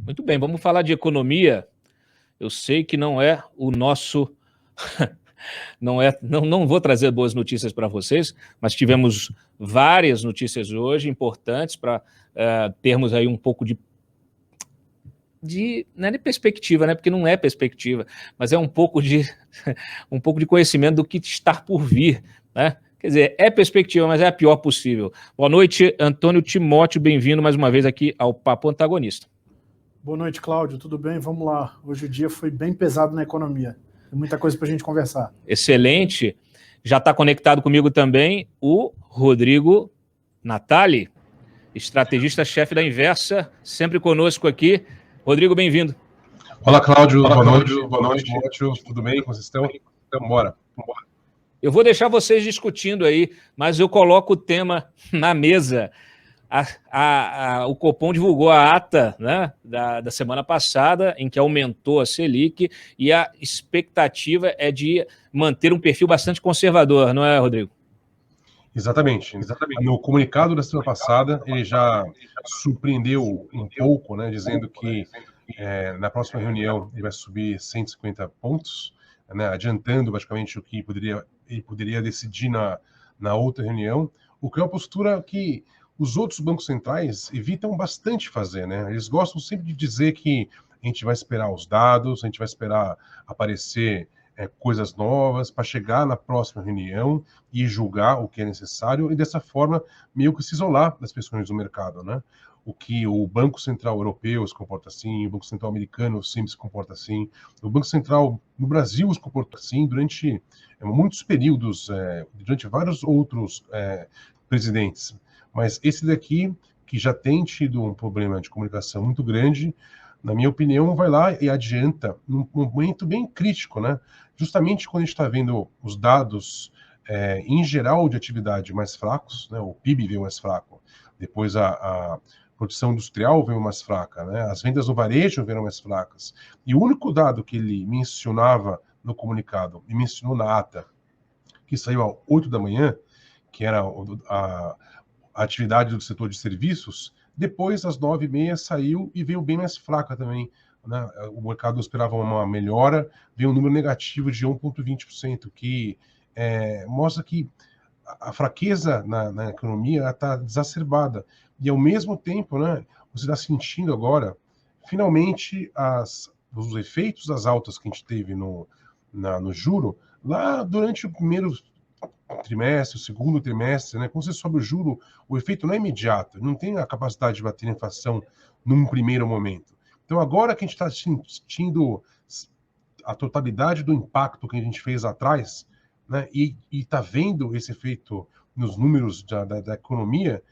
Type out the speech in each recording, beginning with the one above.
Muito bem, vamos falar de economia. Eu sei que não é o nosso... não vou trazer boas notícias para vocês, mas tivemos várias notícias hoje importantes para termos aí um pouco não é de perspectiva, né? Porque não é perspectiva, mas é um pouco de conhecimento do que está por vir, né? Quer dizer, é perspectiva, mas é a pior possível. Boa noite, Antônio Timóteo, bem-vindo mais uma vez aqui ao Papo Antagonista. Boa noite, Cláudio, tudo bem? Vamos lá. Hoje o dia foi bem pesado na economia. Tem muita coisa para a gente conversar. Excelente. Já está conectado comigo também o Rodrigo Natali, estrategista-chefe da Inversa, sempre conosco aqui. Rodrigo, bem-vindo. Olá, Cláudio. Boa noite, Timóteo. Tudo bem? Como vocês estão? Então, bora. Eu vou deixar vocês discutindo aí, mas eu coloco o tema na mesa. O Copom divulgou a ata, né, da semana passada, em que aumentou a Selic, e a expectativa é de manter um perfil bastante conservador, não é, Rodrigo? Exatamente. No comunicado da semana passada, ele já surpreendeu um pouco, né, dizendo que na próxima reunião ele vai subir 150 pontos, né, adiantando praticamente o que ele poderia decidir na outra reunião, o que é uma postura que os outros bancos centrais evitam bastante fazer, né? Eles gostam sempre de dizer que a gente vai esperar os dados, a gente vai esperar aparecer coisas novas para chegar na próxima reunião e julgar o que é necessário e dessa forma meio que se isolar das pressões do mercado, né? O que o Banco Central Europeu se comporta assim, o Banco Central Americano sempre se comporta assim, o Banco Central no Brasil se comporta assim durante muitos períodos, durante vários outros presidentes. Mas esse daqui, que já tem tido um problema de comunicação muito grande, na minha opinião, vai lá e adianta num momento bem crítico, né? Justamente quando a gente está vendo os dados, em geral, de atividade mais fracos, né? O PIB veio mais fraco, depois a produção industrial veio mais fraca, né? As vendas no varejo vieram mais fracas. E o único dado que ele mencionava no comunicado, e mencionou na ata, que saiu às 8 da manhã, que era a atividade do setor de serviços, depois às 9h30 saiu e veio bem mais fraca também, né? O mercado esperava uma melhora, veio um número negativo de 1,20%, que mostra que a fraqueza na economia está exacerbada. E ao mesmo tempo, né, você está sentindo agora, finalmente, os efeitos das altas que a gente teve no juro, lá durante o primeiro trimestre, o segundo trimestre, né? Quando você sobe o juro, o efeito não é imediato, não tem a capacidade de bater a inflação num primeiro momento. Então, agora que a gente está sentindo a totalidade do impacto que a gente fez atrás, né? E está vendo esse efeito nos números da economia,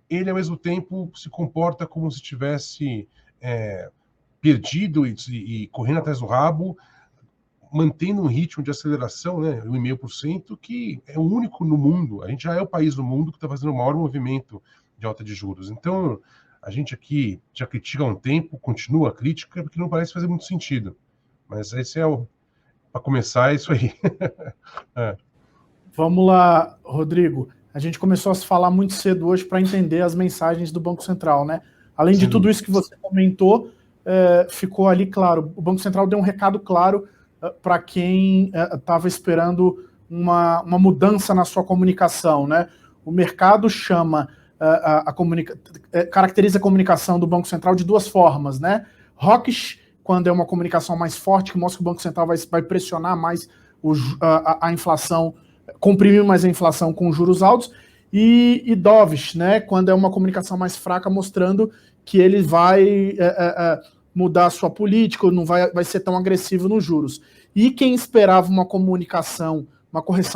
ele, ao mesmo tempo, se comporta como se tivesse perdido e correndo atrás do rabo, mantendo um ritmo de aceleração, né, 1,5%, que é o único no mundo. A gente já é o país do mundo que está fazendo o maior movimento de alta de juros. Então, a gente aqui já critica há um tempo, continua a crítica, porque não parece fazer muito sentido. Mas esse para começar, é isso aí. Vamos lá, Rodrigo. A gente começou a se falar muito cedo hoje para entender as mensagens do Banco Central, né? Além de tudo isso que você comentou, ficou ali claro. O Banco Central deu um recado claro para quem estava esperando uma mudança na sua comunicação, né? O mercado chama caracteriza a comunicação do Banco Central de duas formas, né? Hawkish, quando é uma comunicação mais forte, que mostra que o Banco Central vai pressionar mais a inflação, comprimir mais a inflação com juros altos, e dovish, né? Quando é uma comunicação mais fraca, mostrando que ele vai mudar a sua política, não vai ser tão agressivo nos juros. E quem esperava uma correção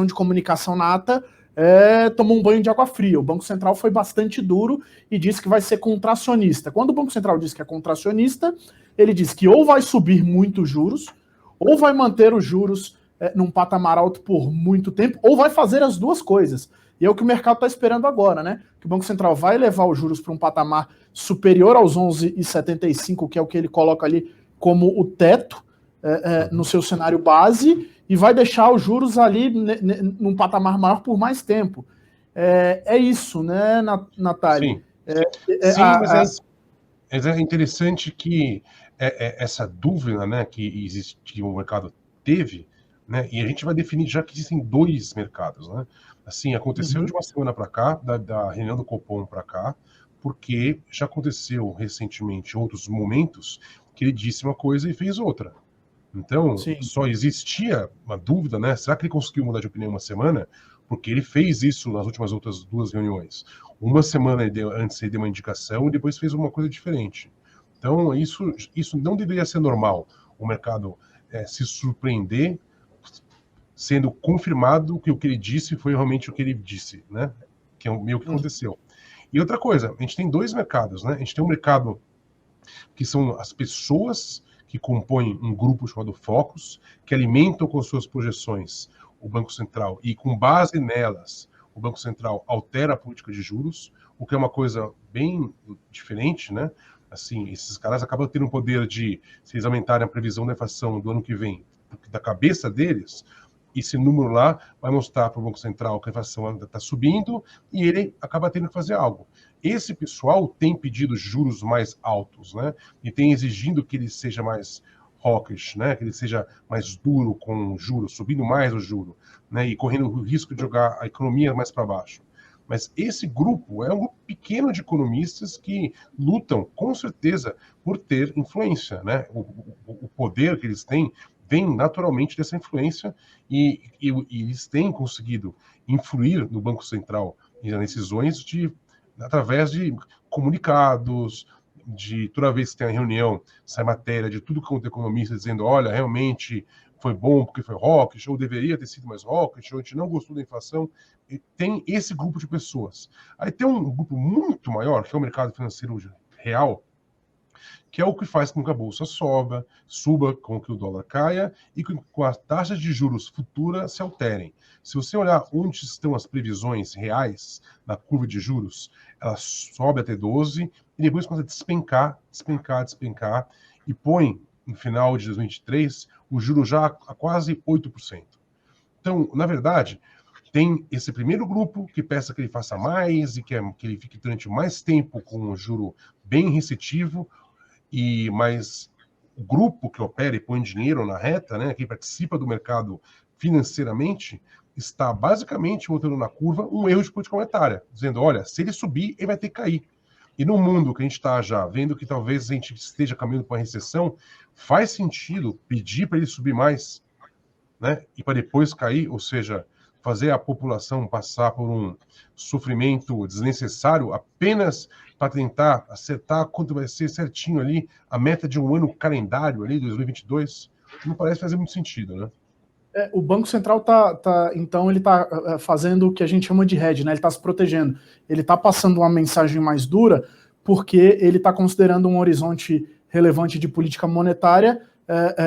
de comunicação na ata, tomou um banho de água fria. O Banco Central foi bastante duro e disse que vai ser contracionista. Quando o Banco Central diz que é contracionista, ele diz que ou vai subir muito os juros, ou vai manter os juros num patamar alto por muito tempo, ou vai fazer as duas coisas. E é o que o mercado está esperando agora, né? Que o Banco Central vai levar os juros para um patamar superior aos 11,75, que é o que ele coloca ali como o teto no seu cenário base, e vai deixar os juros ali num patamar maior por mais tempo. É isso, né, Natália? Sim, mas É interessante que essa dúvida, né, que existe, que o mercado teve, né, e a gente vai definir já que existem dois mercados, né? Assim, aconteceu de uma semana para cá, da reunião do Copom para cá, porque já aconteceu recentemente outros momentos que ele disse uma coisa e fez outra. Então, Sim. só existia uma dúvida, né? Será que ele conseguiu mudar de opinião uma semana? Porque ele fez isso nas últimas outras duas reuniões. Uma semana antes ele deu uma indicação e depois fez uma coisa diferente. Então, isso não deveria ser normal. O mercado se surpreender sendo confirmado que o que ele disse foi realmente o que ele disse, né? Que é o meio que aconteceu. E outra coisa, a gente tem dois mercados, né? A gente tem um mercado que são as pessoas que compõem um grupo chamado Focus, que alimentam com suas projeções o Banco Central e, com base nelas, o Banco Central altera a política de juros, o que é uma coisa bem diferente, né? Assim, esses caras acabam tendo o poder de, se eles aumentarem a previsão da inflação do ano que vem, da cabeça deles, esse número lá vai mostrar para o Banco Central que a inflação está subindo e ele acaba tendo que fazer algo. Esse pessoal tem pedido juros mais altos, né? E tem exigindo que ele seja mais hawkish, né? Que ele seja mais duro com o juro, subindo mais o juro, né? E correndo o risco de jogar a economia mais para baixo. Mas esse grupo é um grupo pequeno de economistas que lutam, com certeza, por ter influência, né? O poder que eles têm vem naturalmente dessa influência e eles têm conseguido influir no Banco Central e nas decisões através de comunicados, de toda vez que tem a reunião, sai matéria de tudo quanto é economista dizendo, olha, realmente foi bom porque foi hawkish, ou deveria ter sido mais hawkish, ou a gente não gostou da inflação. E tem esse grupo de pessoas. Aí tem um grupo muito maior, que é o mercado financeiro real, que é o que faz com que a bolsa suba, com que o dólar caia e com as taxas de juros futuras se alterem. Se você olhar onde estão as previsões reais na curva de juros, ela sobe até 12 e depois começa a despencar e põe, no final de 2023, o juro já a quase 8%. Então, na verdade, tem esse primeiro grupo que peça que ele faça mais e que ele fique durante mais tempo com o juro bem receptivo, mas o grupo que opera e põe dinheiro na reta, né, que participa do mercado financeiramente, está basicamente botando na curva um erro de política monetária, dizendo, olha, se ele subir, ele vai ter que cair. E no mundo que a gente está já vendo que talvez a gente esteja caminhando para uma recessão, faz sentido pedir para ele subir mais, né, e para depois cair, ou seja, fazer a população passar por um sofrimento desnecessário apenas para tentar acertar quanto vai ser certinho ali a meta de um ano calendário ali, 2022, não parece fazer muito sentido, né? O Banco Central então ele está fazendo o que a gente chama de hedge, né? Ele está se protegendo. Ele está passando uma mensagem mais dura porque ele está considerando um horizonte relevante de política monetária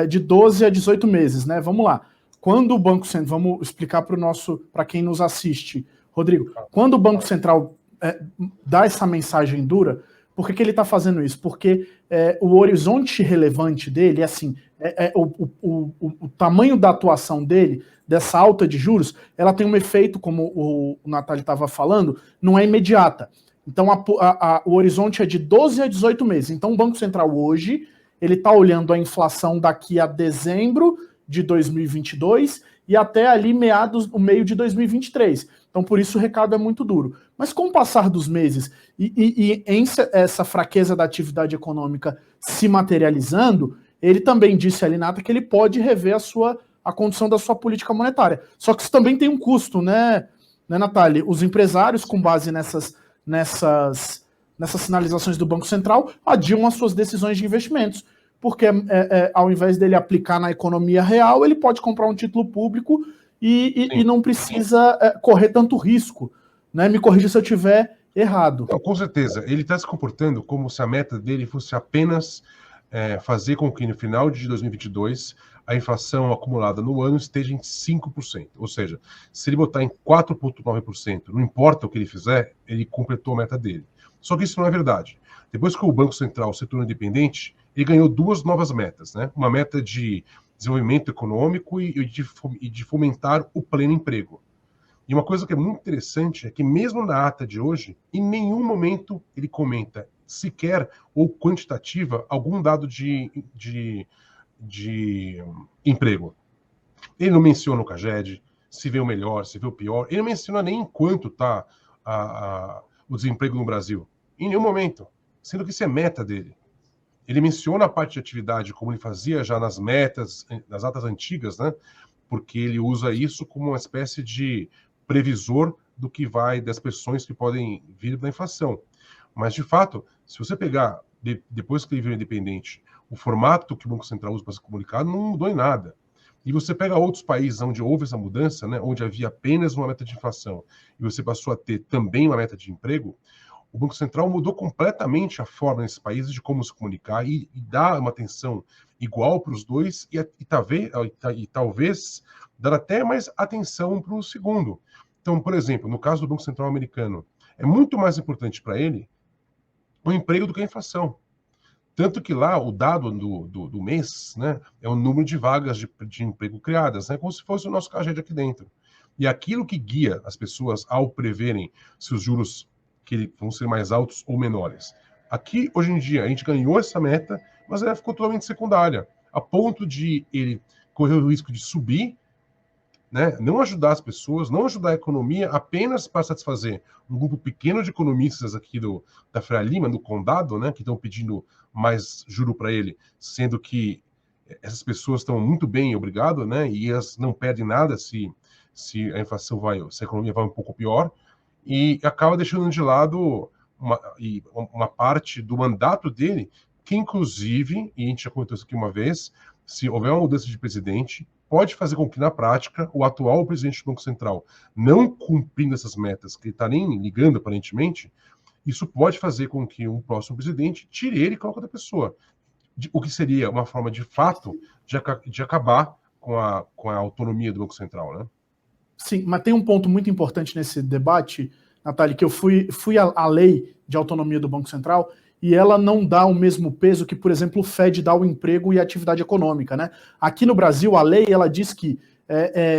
de 12 a 18 meses, né? Vamos lá. Quando o Banco Central, vamos explicar para quem nos assiste, Rodrigo, quando o Banco Central dá essa mensagem dura, por que ele está fazendo isso? Porque o horizonte relevante dele, assim, o tamanho da atuação dele, dessa alta de juros, ela tem um efeito, como o Natália estava falando, não é imediata. Então, o horizonte é de 12 a 18 meses. Então, o Banco Central hoje, ele está olhando a inflação daqui a dezembro de 2022 e até ali o meio de 2023. Então, por isso, o recado é muito duro. Mas com o passar dos meses e essa fraqueza da atividade econômica se materializando, ele também disse ali, Nata, que ele pode rever a condição da sua política monetária. Só que isso também tem um custo, né Natália? Os empresários, com base nessas sinalizações do Banco Central, adiam as suas decisões de investimentos. Porque ao invés dele aplicar na economia real, ele pode comprar um título público e não precisa correr tanto risco. Né? Me corrija se eu estiver errado. Não, com certeza. Ele está se comportando como se a meta dele fosse apenas fazer com que no final de 2022 a inflação acumulada no ano esteja em 5%. Ou seja, se ele botar em 4,9%, não importa o que ele fizer, ele completou a meta dele. Só que isso não é verdade. Depois que o Banco Central se tornou independente, ele ganhou duas novas metas, né? Uma meta de desenvolvimento econômico e de fomentar o pleno emprego. E uma coisa que é muito interessante é que mesmo na ata de hoje, em nenhum momento ele comenta sequer, ou quantitativa, algum dado de emprego. Ele não menciona o CAGED, se vê o melhor, se vê o pior. Ele não menciona nem quanto está o desemprego no Brasil. Em nenhum momento. Sendo que isso é meta dele. Ele menciona a parte de atividade, como ele fazia já nas metas, nas atas antigas, né? Porque ele usa isso como uma espécie de previsor do que vai, das pressões que podem vir da inflação. Mas, de fato, se você pegar, depois que ele virou independente, o formato que o Banco Central usa para se comunicar, não mudou em nada. E você pega outros países onde houve essa mudança, né, onde havia apenas uma meta de inflação, e você passou a ter também uma meta de emprego, o Banco Central mudou completamente a forma nesses países de como se comunicar e dar uma atenção igual para os dois e talvez dar até mais atenção para o segundo. Então, por exemplo, no caso do Banco Central americano, é muito mais importante para ele o emprego do que a inflação. Tanto que lá o dado do mês, né, é o número de vagas de emprego criadas, né, como se fosse o nosso CAGED aqui dentro. E aquilo que guia as pessoas ao preverem se os juros que vão ser mais altos ou menores. Aqui, hoje em dia, a gente ganhou essa meta, mas ela ficou totalmente secundária, a ponto de ele correr o risco de subir, né, não ajudar as pessoas, não ajudar a economia, apenas para satisfazer um grupo pequeno de economistas aqui da Faria Lima, do Condado, né, que estão pedindo mais juro para ele, sendo que essas pessoas estão muito bem, obrigado, né, e elas não perdem nada se a inflação se a economia vai um pouco pior, e acaba deixando de lado uma parte do mandato dele, que inclusive, e a gente já comentou isso aqui uma vez, se houver uma mudança de presidente, pode fazer com que, na prática, o atual presidente do Banco Central, não cumprindo essas metas, que ele está nem ligando, aparentemente, isso pode fazer com que um próximo presidente tire ele e coloque outra pessoa. O que seria uma forma, de fato, de acabar com a autonomia do Banco Central, né? Sim, mas tem um ponto muito importante nesse debate, Natália, que eu fui à lei de autonomia do Banco Central e ela não dá o mesmo peso que, por exemplo, o FED dá ao emprego e à atividade econômica, né? Aqui no Brasil, a lei ela diz que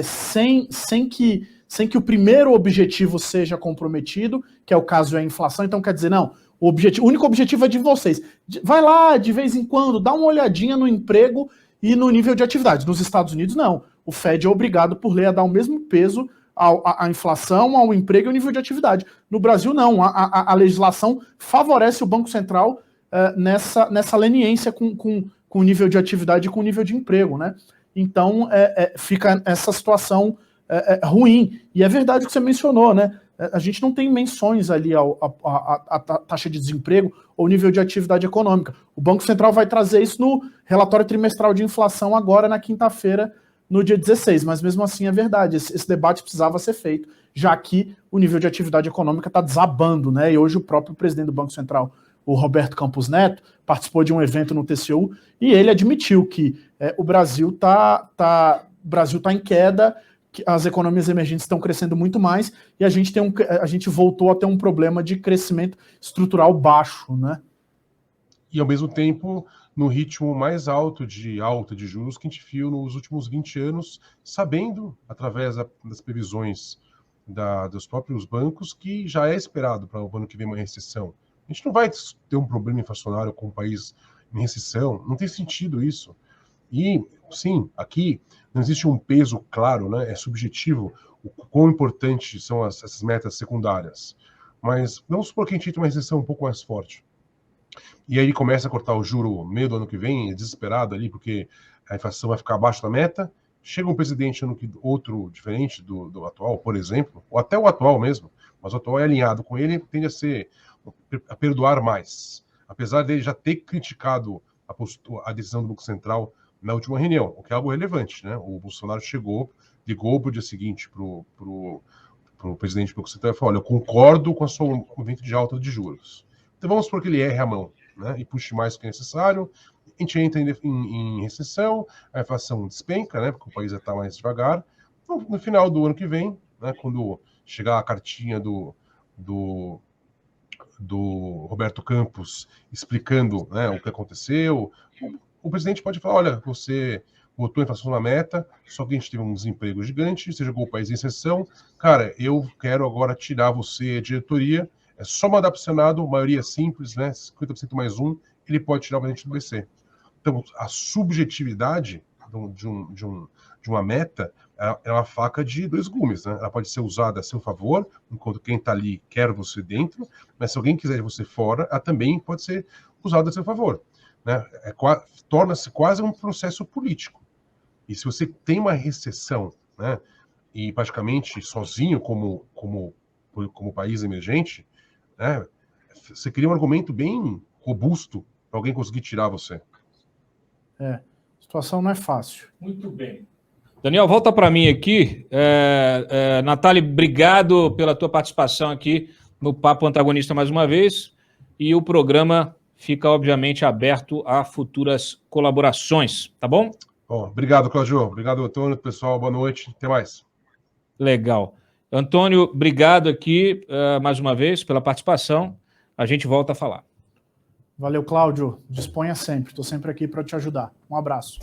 sem que o primeiro objetivo seja comprometido, que é o caso da inflação, então quer dizer, não, o único objetivo é de vocês. Vai lá, de vez em quando, dá uma olhadinha no emprego e no nível de atividade. Nos Estados Unidos, não. O FED é obrigado, por lei, a dar o mesmo peso à inflação, ao emprego e ao nível de atividade. No Brasil, não. A legislação favorece o Banco Central nessa leniência com o nível de atividade e com o nível de emprego, né? Então, fica essa situação ruim. E é verdade o que você mencionou, né? A gente não tem menções ali à taxa de desemprego ou nível de atividade econômica. O Banco Central vai trazer isso no relatório trimestral de inflação agora na quinta-feira, no dia 16, mas mesmo assim é verdade, esse debate precisava ser feito, já que o nível de atividade econômica está desabando, né? E hoje o próprio presidente do Banco Central, o Roberto Campos Neto, participou de um evento no TCU e ele admitiu que o Brasil tá em queda, que as economias emergentes estão crescendo muito mais e a gente voltou a ter um problema de crescimento estrutural baixo, né? E ao mesmo tempo no ritmo mais alto de alta de juros que a gente viu nos últimos 20 anos, sabendo, através das previsões dos próprios bancos, que já é esperado para o ano que vem uma recessão. A gente não vai ter um problema inflacionário com o país em recessão, não tem sentido isso. E, sim, aqui não existe um peso claro, né? É subjetivo o quão importantes são essas metas secundárias. Mas vamos supor que a gente tenha uma recessão um pouco mais forte. E aí ele começa a cortar o juro no meio do ano que vem, desesperado ali, porque a inflação vai ficar abaixo da meta. Chega um presidente outro diferente do atual, por exemplo, ou até o atual mesmo, mas o atual é alinhado com ele, tende a perdoar mais. Apesar dele já ter criticado a decisão do Banco Central na última reunião, o que é algo relevante, né? O Bolsonaro ligou para o dia seguinte para o presidente do Banco Central e falou: olha, eu concordo com o seu movimento de alta de juros. Então vamos supor que ele erre a mão, né, e puxe mais do que é necessário, a gente entra em recessão, a inflação despenca, né, porque o país já está mais devagar. No final do ano que vem, né, quando chegar a cartinha do Roberto Campos explicando, né, o que aconteceu, o presidente pode falar: olha, você botou a inflação na meta, só que a gente teve um desemprego gigante, você jogou o país em recessão, cara, eu quero agora tirar você, a diretoria, É só mandar para o Senado, maioria simples, né, 50% mais um, ele pode tirar o presidente do BC. Então, a subjetividade de uma meta é uma faca de dois gumes, né? Ela pode ser usada a seu favor, enquanto quem está ali quer você dentro, mas se alguém quiser você fora, ela também pode ser usada a seu favor, né? Torna-se quase um processo político. E se você tem uma recessão, né, e praticamente sozinho como país emergente, né, você cria um argumento bem robusto para alguém conseguir tirar você. A situação não é fácil. Muito bem. Daniel, volta para mim aqui. Natália, obrigado pela tua participação aqui no Papo Antagonista mais uma vez. E o programa fica, obviamente, aberto a futuras colaborações, tá bom? Obrigado, Claudio. Obrigado, Antônio. Pessoal, boa noite. Até mais. Legal. Antônio, obrigado aqui mais uma vez pela participação. A gente volta a falar. Valeu, Cláudio. Disponha sempre. Estou sempre aqui para te ajudar. Um abraço.